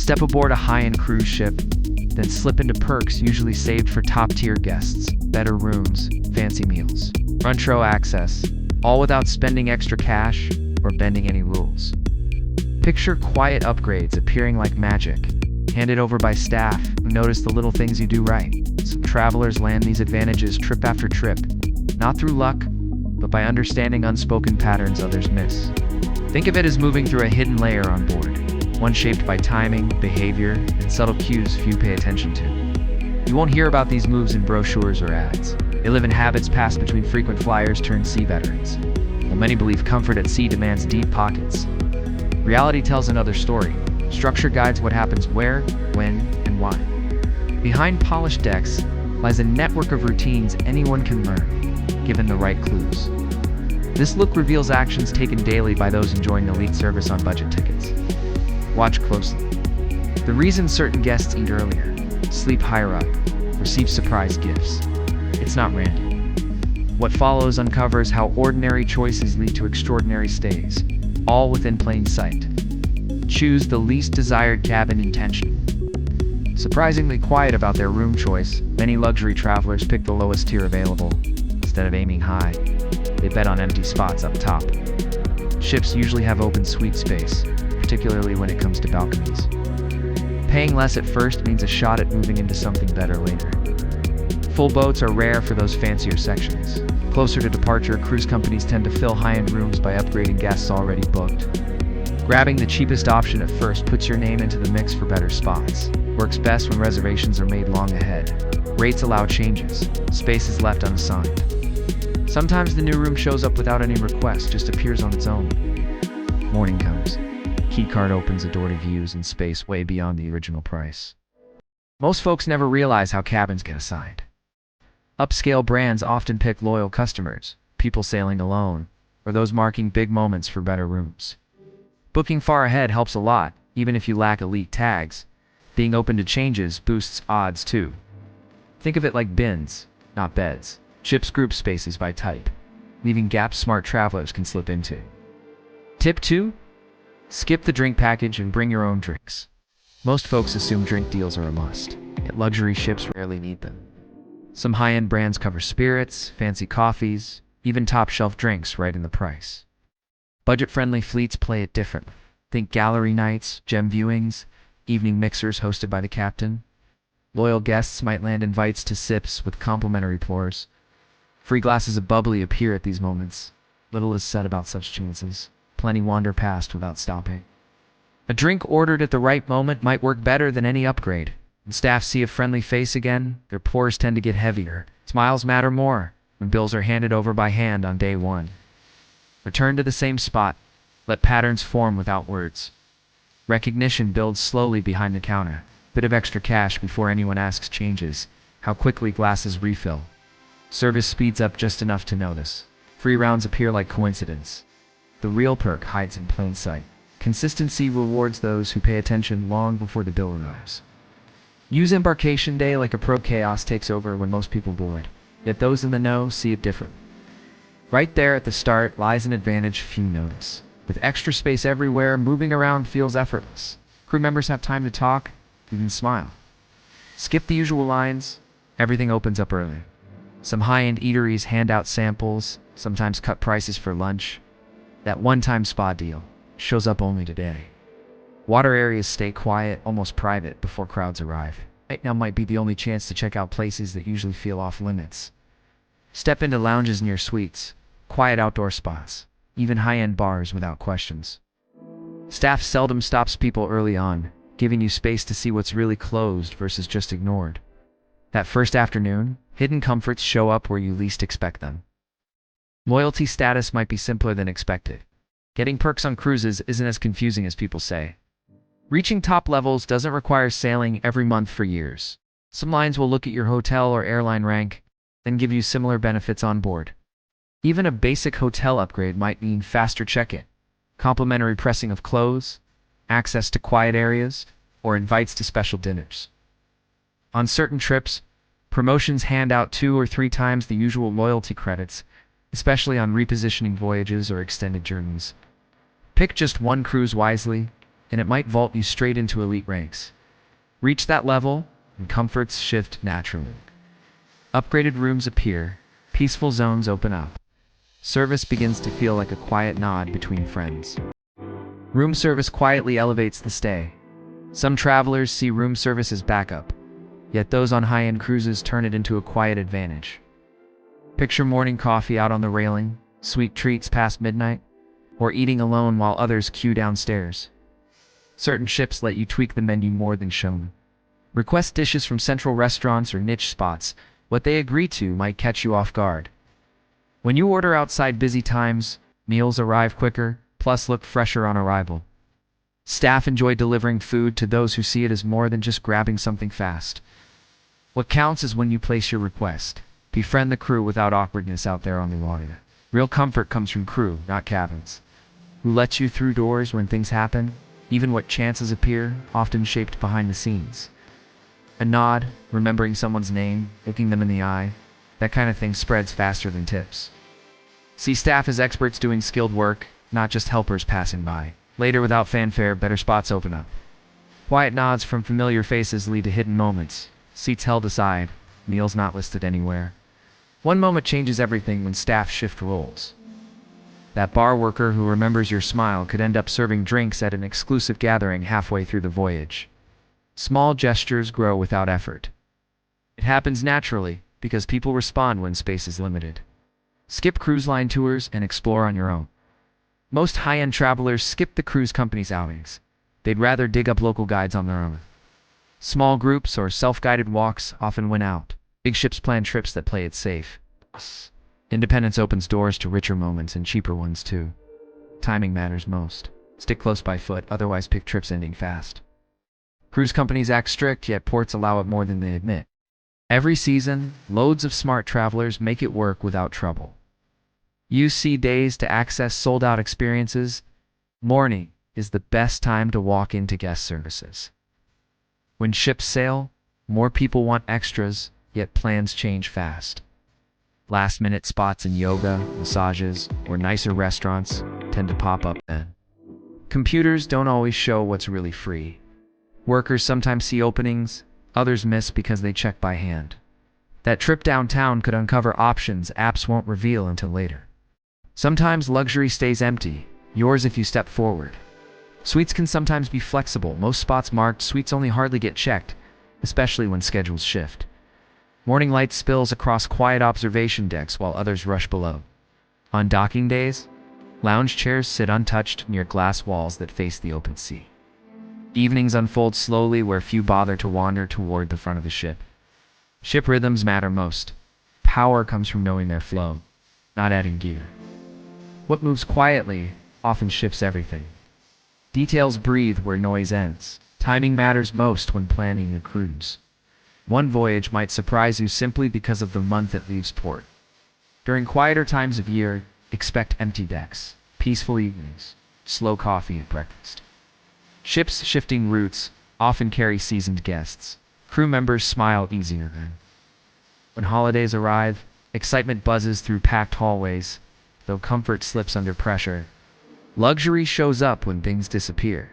Step aboard a high-end cruise ship, then slip into perks usually saved for top-tier guests, better rooms, fancy meals, front row access, all without spending extra cash or bending any rules. Picture quiet upgrades appearing like magic, handed over by staff who notice the little things you do right. Some travelers land these advantages trip after trip, not through luck, but by understanding unspoken patterns others miss. Think of it as moving through a hidden layer on board, one shaped by timing, behavior, and subtle cues few pay attention to. You won't hear about these moves in brochures or ads. They live in habits passed between frequent flyers turned sea veterans. While many believe comfort at sea demands deep pockets, reality tells another story. Structure guides what happens where, when, and why. Behind polished decks lies a network of routines anyone can learn, given the right clues. This look reveals actions taken daily by those enjoying elite service on budget tickets. Watch closely. The reason certain guests eat earlier, sleep higher up, receive surprise gifts. It's not random. What follows uncovers how ordinary choices lead to extraordinary stays, all within plain sight. Choose the least desired cabin intention. Surprisingly quiet about their room choice, many luxury travelers pick the lowest tier available. Instead of aiming high, they bet on empty spots up top. Ships usually have open suite space, particularly when it comes to balconies. Paying less at first means a shot at moving into something better later. Full boats are rare for those fancier sections. Closer to departure, cruise companies tend to fill high-end rooms by upgrading guests already booked. Grabbing the cheapest option at first puts your name into the mix for better spots. Works best when reservations are made long ahead. Rates allow changes. Space is left unassigned. Sometimes the new room shows up without any request, just appears on its own. Morning comes. Key card opens a door to views and space way beyond the original price. Most folks never realize how cabins get assigned. Upscale brands often pick loyal customers, people sailing alone, or those marking big moments for better rooms. Booking far ahead helps a lot, even if you lack elite tags. Being open to changes boosts odds too. Think of it like bins, not beds. Ships group spaces by type, leaving gaps smart travelers can slip into. Tip 2. Skip the drink package and bring your own drinks. Most folks assume drink deals are a must, yet luxury ships rarely need them. Some high-end brands cover spirits, fancy coffees, even top-shelf drinks right in the price. Budget-friendly fleets play it different. Think gallery nights, gem viewings, evening mixers hosted by the captain. Loyal guests might land invites to sips with complimentary pours. Free glasses of bubbly appear at these moments. Little is said about such chances. Plenty wander past without stopping. A drink ordered at the right moment might work better than any upgrade. When staff see a friendly face again, their pours tend to get heavier. Smiles matter more when bills are handed over by hand on day one. Return to the same spot. Let patterns form without words. Recognition builds slowly behind the counter. Bit of extra cash before anyone asks changes. How quickly glasses refill. Service speeds up just enough to notice. Free rounds appear like coincidence. The real perk hides in plain sight. Consistency rewards those who pay attention long before the bill arrives. Use embarkation day like a pro. Chaos takes over when most people board. Yet those in the know see it different. Right there at the start lies an advantage few notice. With extra space everywhere, moving around feels effortless. Crew members have time to talk, even smile. Skip the usual lines. Everything opens up early. Some high-end eateries hand out samples, sometimes cut prices for lunch. That one-time spa deal shows up only today. Water areas stay quiet, almost private, before crowds arrive. Right now might be the only chance to check out places that usually feel off-limits. Step into lounges near suites, quiet outdoor spots, even high-end bars without questions. Staff seldom stops people early on, giving you space to see what's really closed versus just ignored. That first afternoon, hidden comforts show up where you least expect them. Loyalty status might be simpler than expected. Getting perks on cruises isn't as confusing as people say. Reaching top levels doesn't require sailing every month for years. Some lines will look at your hotel or airline rank, then give you similar benefits on board. Even a basic hotel upgrade might mean faster check-in, complimentary pressing of clothes, access to quiet areas, or invites to special dinners. On certain trips, promotions hand out 2 or 3 times the usual loyalty credits, especially on repositioning voyages or extended journeys. Pick just one cruise wisely, and it might vault you straight into elite ranks. Reach that level, and comforts shift naturally. Upgraded rooms appear, peaceful zones open up. Service begins to feel like a quiet nod between friends. Room service quietly elevates the stay. Some travelers see room service as backup, yet those on high-end cruises turn it into a quiet advantage. Picture morning coffee out on the railing, sweet treats past midnight, or eating alone while others queue downstairs. Certain ships let you tweak the menu more than shown. Request dishes from central restaurants or niche spots. What they agree to might catch you off guard. When you order outside busy times, meals arrive quicker, plus look fresher on arrival. Staff enjoy delivering food to those who see it as more than just grabbing something fast. What counts is when you place your request. Befriend the crew without awkwardness out there on the water. Real comfort comes from crew, not cabins. Who lets you through doors when things happen, even what chances appear, often shaped behind the scenes. A nod, remembering someone's name, looking them in the eye, that kind of thing spreads faster than tips. See staff as experts doing skilled work, not just helpers passing by. Later, without fanfare, better spots open up. Quiet nods from familiar faces lead to hidden moments. Seats held aside, meals not listed anywhere. One moment changes everything when staff shift roles. That bar worker who remembers your smile could end up serving drinks at an exclusive gathering halfway through the voyage. Small gestures grow without effort. It happens naturally, because people respond when space is limited. Skip cruise line tours and explore on your own. Most high-end travelers skip the cruise company's outings. They'd rather dig up local guides on their own. Small groups or self-guided walks often win out. Big ships plan trips that play it safe. Independence opens doors to richer moments and cheaper ones too. Timing matters most. Stick close by foot, otherwise pick trips ending fast. Cruise companies act strict, yet ports allow it more than they admit. Every season, loads of smart travelers make it work without trouble. Use sea days to access sold-out experiences. Morning is the best time to walk into guest services. When ships sail, more people want extras, yet plans change fast. Last-minute spots in yoga, massages, or nicer restaurants tend to pop up then. Computers don't always show what's really free. Workers sometimes see openings, others miss because they check by hand. That trip downtown could uncover options apps won't reveal until later. Sometimes luxury stays empty, yours if you step forward. Suites can sometimes be flexible. Most spots marked suites only hardly get checked, especially when schedules shift. Morning light spills across quiet observation decks while others rush below. On docking days, lounge chairs sit untouched near glass walls that face the open sea. Evenings unfold slowly where few bother to wander toward the front of the ship. Ship rhythms matter most. Power comes from knowing their flow, not adding gear. What moves quietly often shifts everything. Details breathe where noise ends. Timing matters most when planning a cruise. One voyage might surprise you simply because of the month it leaves port. During quieter times of year, expect empty decks, peaceful evenings, slow coffee at breakfast. Ships shifting routes often carry seasoned guests. Crew members smile easier then. When holidays arrive, excitement buzzes through packed hallways, though comfort slips under pressure. Luxury shows up when things disappear.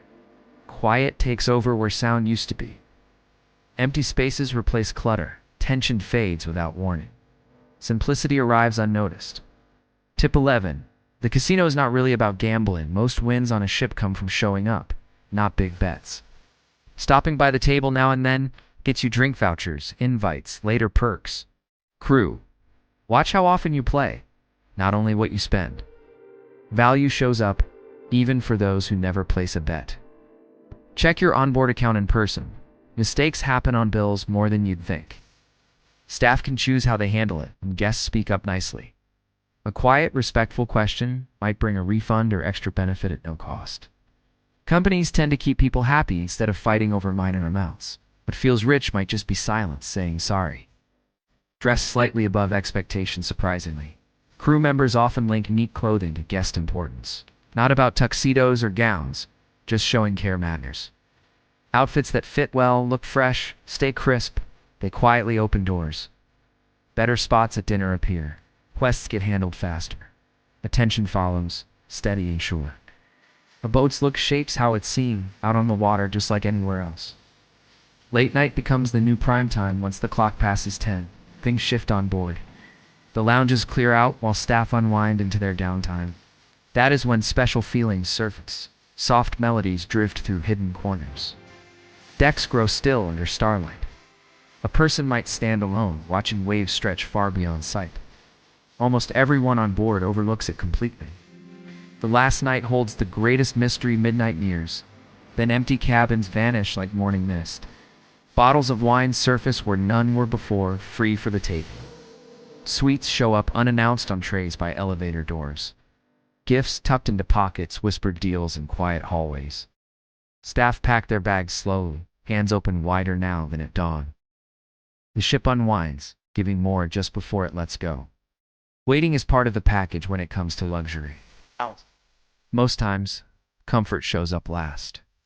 Quiet takes over where sound used to be. Empty spaces replace clutter. Tension fades without warning. Simplicity arrives unnoticed. Tip 11. The casino is not really about gambling. Most wins on a ship come from showing up, not big bets. Stopping by the table now and then gets you drink vouchers, invites, later perks. Crew. Watch how often you play, not only what you spend. Value shows up, even for those who never place a bet. Check your onboard account in person. Mistakes happen on bills more than you'd think. Staff can choose how they handle it, and guests speak up nicely. A quiet, respectful question might bring a refund or extra benefit at no cost. Companies tend to keep people happy instead of fighting over minor amounts. What feels rich might just be silence saying sorry. Dress slightly above expectation surprisingly. Crew members often link neat clothing to guest importance. Not about tuxedos or gowns, just showing care matters. Outfits that fit well, look fresh, stay crisp, they quietly open doors. Better spots at dinner appear. Quests get handled faster. Attention follows, steady and sure. A boat's look shapes how it's seen out on the water just like anywhere else. Late night becomes the new prime time once the clock passes 10. Things shift on board. The lounges clear out while staff unwind into their downtime. That is when special feelings surface. Soft melodies drift through hidden corners. Decks grow still under starlight. A person might stand alone, watching waves stretch far beyond sight. Almost everyone on board overlooks it completely. The last night holds the greatest mystery midnight nears. Then empty cabins vanish like morning mist. Bottles of wine surface where none were before, free for the taking. Sweets show up unannounced on trays by elevator doors. Gifts tucked into pockets, whispered deals in quiet hallways. Staff pack their bags slowly, hands open wider now than at dawn. The ship unwinds, giving more just before it lets go. Waiting is part of the package when it comes to luxury. Most times, comfort shows up last.